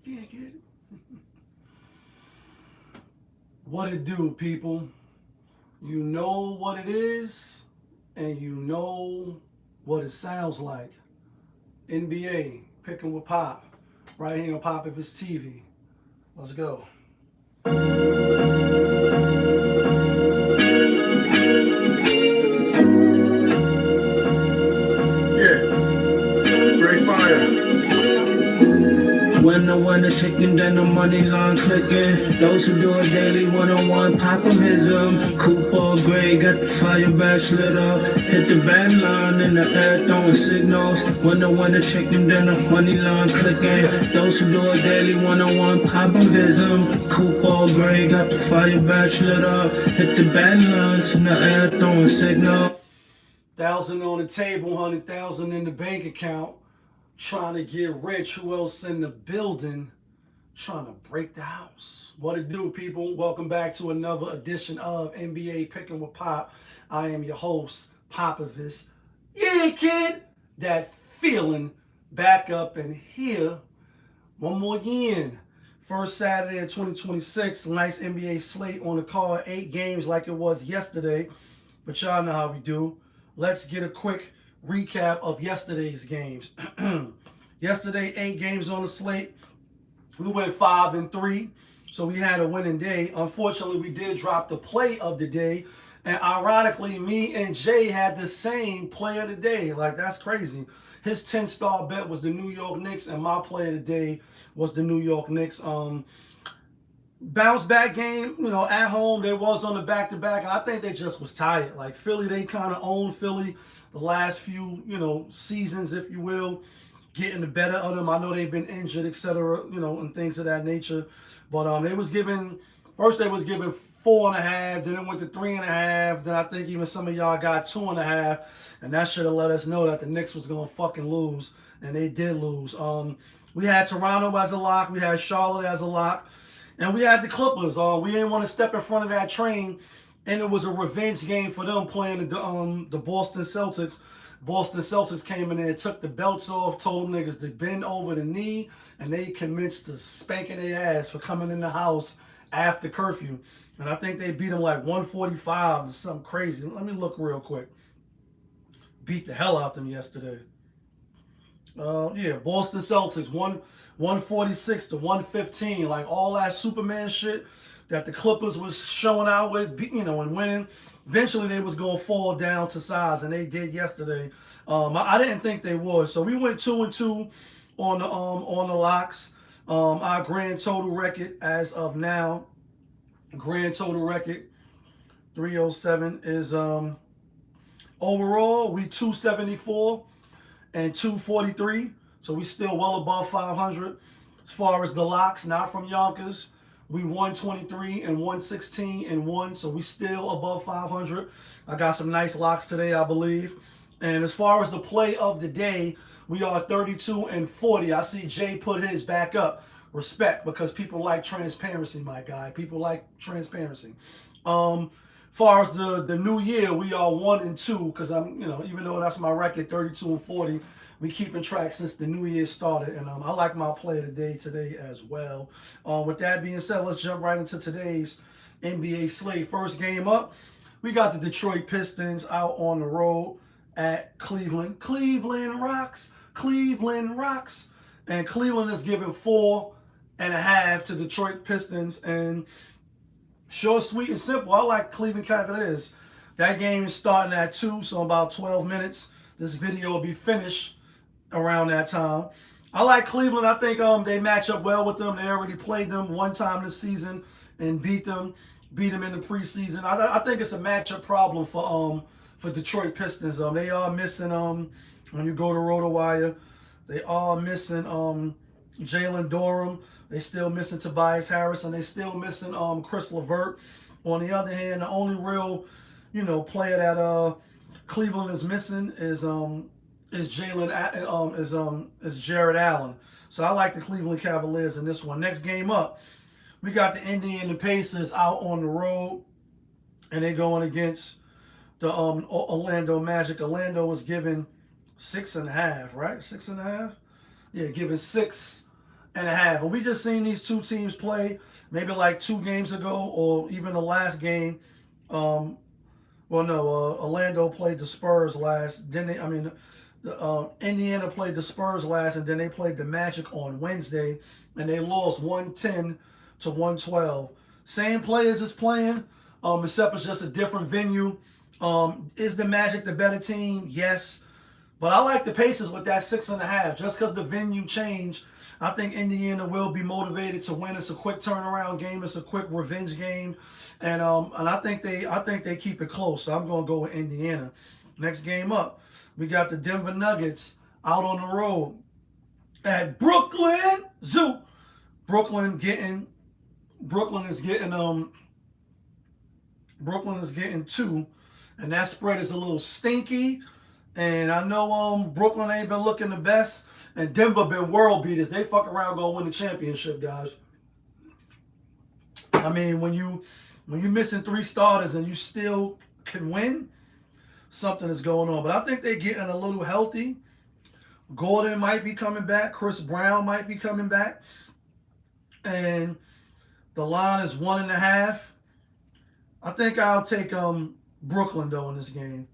Yeah, kid. What it do, people? You know what it is, and you know what it sounds like. NBA, picking with Pop, right here on Pop of his TV. Let's go. Yeah, great fire. When the winner chicken, then the money line clicking. Those who do it daily, one-on-one, pop 'em his Cooper gray, got the fire bash lit up. Hit the bad line in the air, throwing signals. When the winner chicken, then the money line clicking. Those who do it daily, one-on-one, pop 'em his Cooper gray, got the fire bash lit up. Hit the bad lines in the air, throwing signals. 1,000 on the table, 100,000 in the bank account. Trying to get rich. Who else in the building? Trying to break the house. What it do, people? Welcome back to another edition of NBA Picking with Pop. I am your host, Popovich. Yeah, kid. That feeling back up in here. One more again. First Saturday of 2026. Nice NBA slate on the card. 8 games like it was yesterday. But y'all know how we do. Let's get a quick recap of yesterday's games. Yesterday, 8 games on the slate. We went 5-3, so we had a winning day. Unfortunately, we did drop the play of the day, and ironically, me and JaY had the same play of the day. Like, that's crazy. His 10-star bet was the New York Knicks, and my play of the day was the New York Knicks. Bounce back game, at home. They was on the back-to-back, and I think they just was tired. Like, Philly, they kind of owned Philly the last few, seasons, if you will, getting the better of them. I know they've been injured, etc., and things of that nature. But they was giving, first they was giving 4.5, then it went to 3.5. Then I think even some of y'all got 2.5, and that should have let us know that the Knicks was gonna fucking lose, and they did lose. We had Toronto as a lock, we had Charlotte as a lock, and we had the Clippers. We didn't want to step in front of that train, and it was a revenge game for them playing the Boston Celtics. Boston Celtics came in there, took the belts off, told them niggas to bend over the knee, and they commenced to spanking their ass for coming in the house after curfew. And I think they beat them like 145 to something crazy. Let me look real quick. Beat the hell out them yesterday. Yeah, Boston Celtics 146 to 115, like all that Superman shit that the Clippers was showing out with, and winning. Eventually, they was gonna fall down to size, and they did yesterday. I didn't think they would, so we went 2-2 on the locks. Our grand total record as of now, grand total record 307 is overall we 274 and 243. So we still well above 500. As far as the locks, not from Yonkers, we 123 and 116 and 1. So we still above 500. I got some nice locks today, I believe. And as far as the play of the day, we are 32 and 40. I see JaY put his back up. Respect, because people like transparency, my guy. People like transparency. Far as the new year, we are 1-2, because I'm, even though that's my record, 32 and 40, we keeping track since the new year started, and I like my play of the day today as well. With that being said, let's jump right into today's NBA slate. First game up, we got the Detroit Pistons out on the road at Cleveland. Cleveland rocks. Cleveland rocks. And Cleveland is giving 4.5 to Detroit Pistons, and short, sweet, and simple. I like Cleveland Cavaliers. That game is starting at 2, so in about 12 minutes, this video will be finished around that time. I like Cleveland. I think they match up well with them. They already played them one time this season and beat them in the preseason. I think it's a matchup problem for Detroit Pistons. They are missing when you go to RotoWire, they are missing Jalen Durham. They still missing Tobias Harris, and they still missing Chris LeVert. On the other hand, the only real, player that Cleveland is missing is Jared Allen. So I like the Cleveland Cavaliers in this one. Next game up, we got the Indiana Pacers out on the road, and they're going against the Orlando Magic. Orlando was given 6.5, right? 6.5. Yeah, giving 6 And we just seen these two teams play maybe like 2 games ago, or even the last game. Well, no, Orlando played the Spurs last. Then Indiana played the Spurs last, and then they played the Magic on Wednesday, and they lost 110 to 112. Same players is playing, except it's just a different venue. Is the Magic the better team? Yes. But I like the Pacers with that 6.5. Just because the venue changed, I think Indiana will be motivated to win. It's a quick turnaround game. It's a quick revenge game, and I think they keep it close. So I'm gonna go with Indiana. Next game up, we got the Denver Nuggets out on the road at Brooklyn Zoo. Brooklyn is getting 2, and that spread is a little stinky. And I know Brooklyn ain't been looking the best, and Denver been world beaters. They fuck around gonna win the championship, guys. I mean, when you missing 3 starters and you still can win, something is going on. But I think they're getting a little healthy. Gordon might be coming back. Chris Brown might be coming back, and the line is 1.5. I think I'll take Brooklyn though in this game.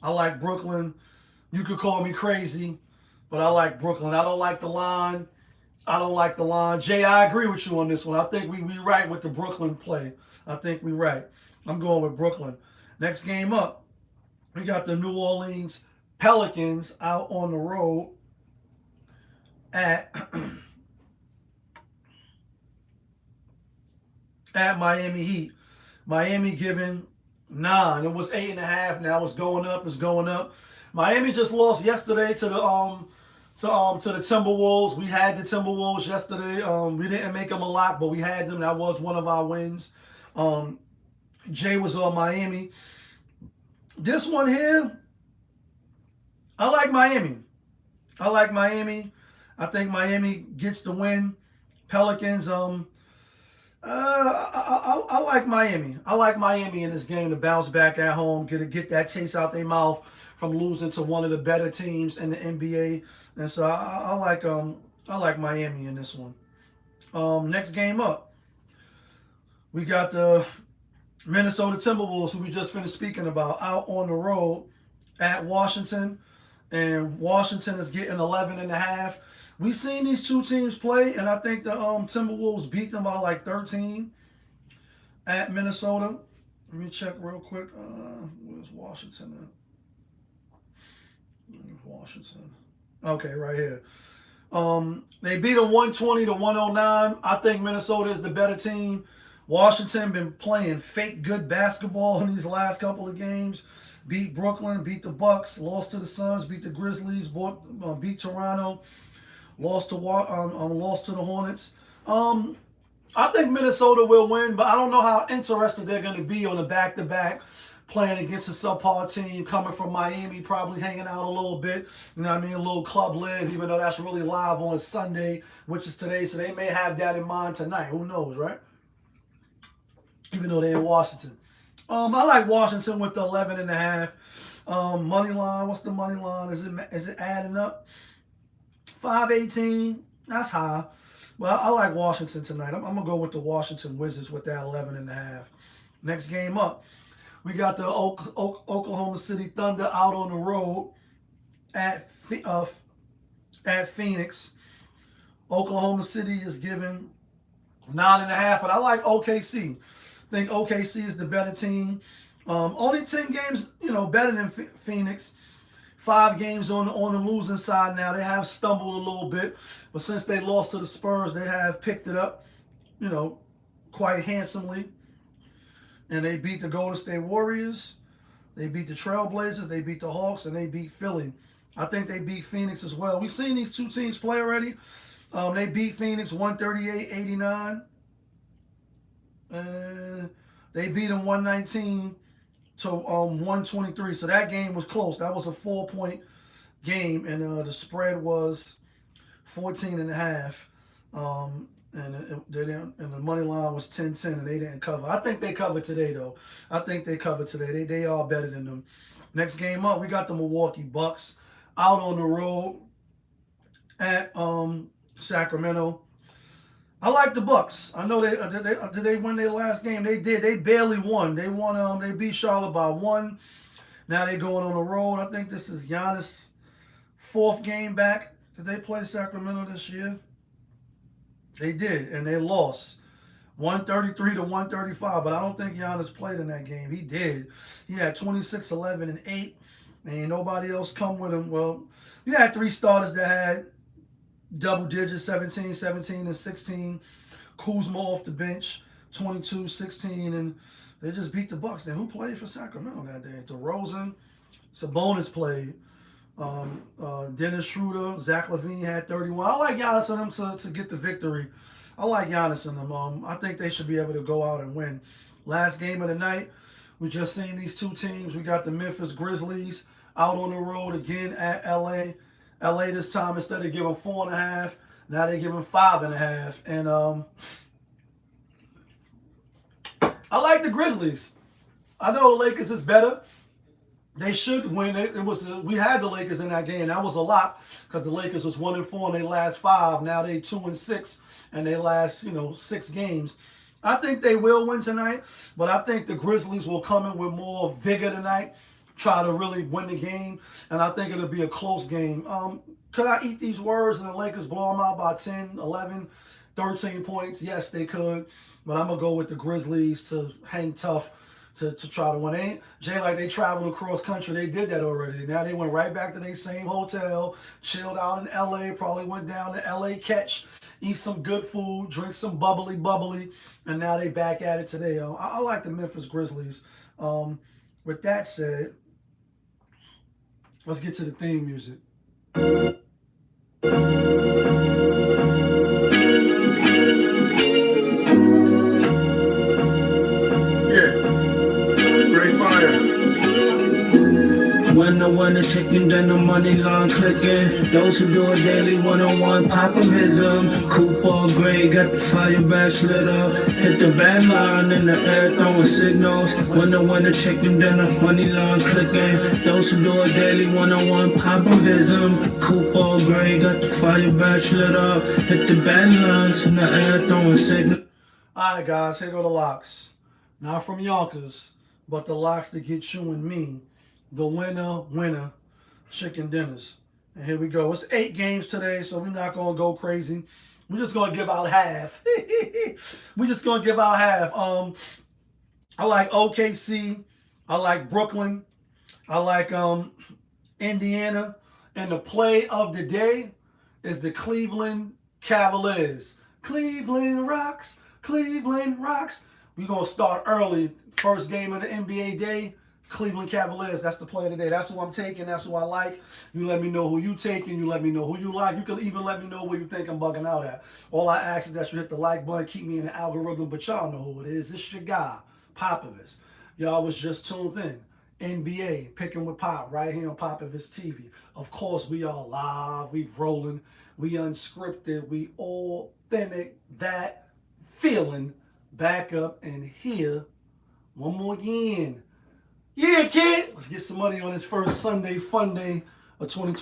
I like Brooklyn. You could call me crazy, but I like Brooklyn. I don't like the line. JaY, I agree with you on this one. I think we right with the Brooklyn play. I think we right. I'm going with Brooklyn. Next game up, we got the New Orleans Pelicans out on the road at at Miami Heat. Miami giving 9. It was 8.5. Now it's going up. It's going up. Miami just lost yesterday to the Timberwolves. We had the Timberwolves yesterday. We didn't make them a lot, but we had them. That was one of our wins. JaY was on Miami. This one here, I like Miami. I think Miami gets the win. Pelicans, I like Miami. I like Miami in this game to bounce back at home, get that taste out their mouth from losing to one of the better teams in the NBA. And so I like Miami in this one. Next game up, we got the Minnesota Timberwolves, who we just finished speaking about, out on the road at Washington, and Washington is getting 11.5. We've seen these two teams play, and I think the Timberwolves beat them by like 13 at Minnesota. Let me check real quick. Where's Washington at? Washington. Okay, right here. They beat them 120 to 109. I think Minnesota is the better team. Washington been playing fake good basketball in these last couple of games. Beat Brooklyn, beat the Bucks, lost to the Suns, beat the Grizzlies, beat Toronto, lost to the Hornets. I think Minnesota will win, but I don't know how interested they're going to be on the back-to-back, playing against a subpar team coming from Miami, probably hanging out a little bit. You know what I mean? A little club live, even though that's really live on a Sunday, which is today. So they may have that in mind tonight. Who knows, right? Even though they're in Washington. I like Washington with the 11.5. Money line, what's the money line? Is it adding up? 518. That's high. Well, I like Washington tonight. I'm going to go with the Washington Wizards with that 11.5. Next game up, we got the Oklahoma City Thunder out on the road at Phoenix. Oklahoma City is giving 9.5, and I like OKC. I think OKC is the better team. Only 10 games, better than Phoenix. 5 games on the losing side now. They have stumbled a little bit, but since they lost to the Spurs, they have picked it up, quite handsomely. And they beat the Golden State Warriors. They beat the Trailblazers. They beat the Hawks, and they beat Philly. I think they beat Phoenix as well. We've seen these two teams play already. They beat Phoenix 138-89. They beat them 119 to 123. So that game was close. That was a 4-point game, and the spread was 14.5. And the money line was 10-10, and they didn't cover. I think they covered today, though. I think they covered today. They are better than them. Next game up, we got the Milwaukee Bucks out on the road at Sacramento. I like the Bucks. I know did they win their last game? They did. They barely won. They won. They beat Charlotte by 1. Now they going on the road. I think this is Giannis' 4th game back. Did they play Sacramento this year? They did, and they lost 133 to 135. But I don't think Giannis played in that game. He did. He had 26, 11, and 8. And ain't nobody else come with him. Well, you had 3 starters that had double digits, 17, 17, and 16. Kuzma off the bench, 22, 16, and they just beat the Bucks. Then who played for Sacramento that day? DeRozan, Sabonis played. Dennis Schroeder, Zach LaVine had 31. I like Giannis and them to get the victory. I like Giannis and them. I think they should be able to go out and win. Last game of the night, we just seen these 2 teams. We got the Memphis Grizzlies out on the road again at LA. LA this time, instead of giving 4.5, now they're giving 5.5. And I like the Grizzlies. I know the Lakers is better. They should win. We had the Lakers in that game. That was a lot because the Lakers was 1-4 in their last 5. Now they 2-6 in their last 6 games. I think they will win tonight, but I think the Grizzlies will come in with more vigor tonight, try to really win the game, and I think it'll be a close game. Could I eat these words and the Lakers blow them out by 10, 11, 13 points? Yes, they could, but I'm going to go with the Grizzlies to hang tough to try to win. JaY, like they traveled across country. They did that already. Now they went right back to their same hotel, chilled out in L.A., probably went down to L.A. Catch, eat some good food, drink some bubbly, and now they back at it today. I like the Memphis Grizzlies. With that said, let's get to the theme music. When I win the chicken, then the money line clicking. Those who do it daily, one-on-one, pop 'em his Coupe all gray, got the fire badge lit up. Hit the band line in the air, throwing signals. When I win the chicken, then the money line clicking. Those who do it daily, one-on-one, pop 'em his Coupe all gray, got the fire badge lit up. Hit the band lines in the air, throwing signals. All right, guys, here go the locks. Not from Yonkers, but the locks to get you and me the winner chicken dinners. And here we go. It's 8 games today, so we're not going to go crazy. We're just going to give out half. We're just going to give out half. I like OKC. I like Brooklyn. I like Indiana. And the play of the day is the Cleveland Cavaliers. Cleveland rocks. Cleveland rocks. We're going to start early. First game of the NBA day. Cleveland Cavaliers, that's the play of the day. That's who I'm taking. That's who I like. You let me know who you taking. You let me know who you like. You can even let me know where you think I'm bugging out at. All I ask is that you hit the like button, keep me in the algorithm, but y'all know who it is. It's your guy, Popovich. Y'all was just tuned in. NBA, Picking with Pop, right here on Popovich TV. Of course, we all live. We rolling. We unscripted. We authentic. That feeling back up and here one more again. Yeah, kid. Let's get some money on this first Sunday fun day of 2020.